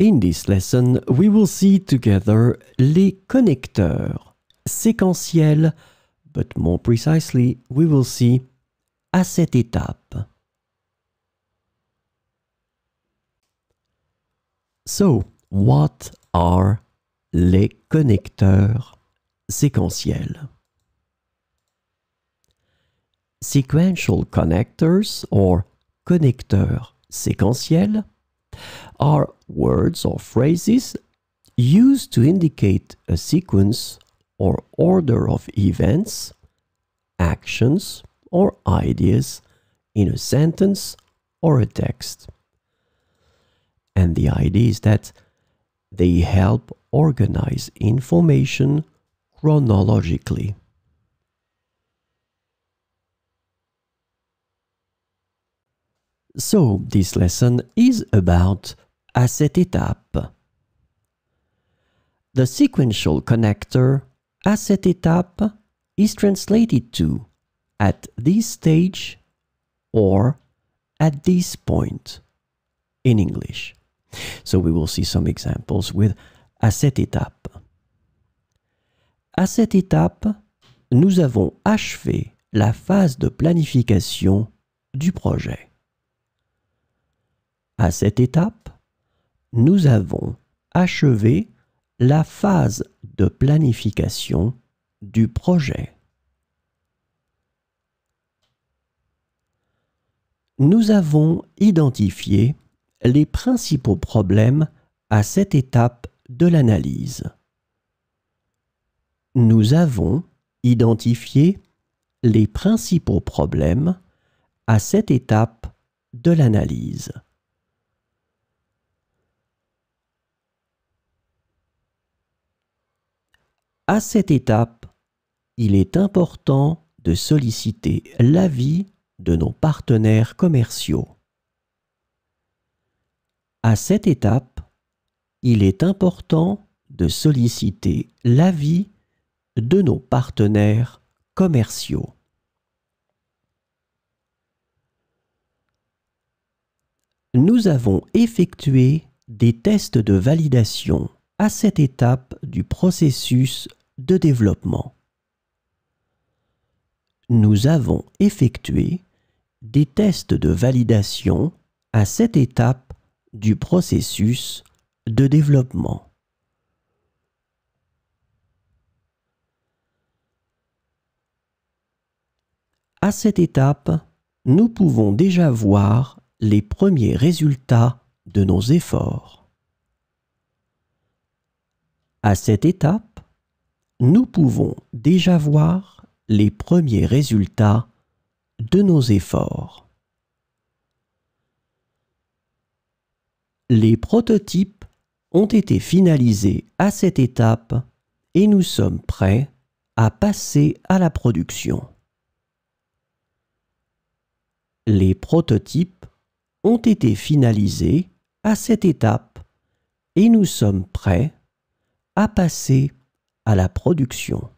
In this lesson, we will see together les connecteurs séquentiels, but more precisely, we will see à cette étape. So, what are les connecteurs séquentiels? Sequential connectors, or connecteurs séquentiels, are words or phrases used to indicate a sequence or order of events, actions, or ideas in a sentence or a text. And the idea is that they help organize information chronologically. So, this lesson is about à cette étape. The sequential connector à cette étape is translated to at this stage or at this point in English. So we will see some examples with à cette étape. À cette étape, nous avons achevé la phase de planification du projet. À cette étape, nous avons achevé la phase de planification du projet. Nous avons identifié les principaux problèmes à cette étape de l'analyse. Nous avons identifié les principaux problèmes à cette étape de l'analyse. À cette étape, il est important de solliciter l'avis de nos partenaires commerciaux. À cette étape, il est important de solliciter l'avis de nos partenaires commerciaux. Nous avons effectué des tests de validation à cette étape du processus de développement. Nous avons effectué des tests de validation à cette étape du processus de développement. À cette étape, nous pouvons déjà voir les premiers résultats de nos efforts. À cette étape, nous pouvons déjà voir les premiers résultats de nos efforts. Les prototypes ont été finalisés à cette étape et nous sommes prêts à passer à la production. Les prototypes ont été finalisés à cette étape et nous sommes prêts à passer à la production.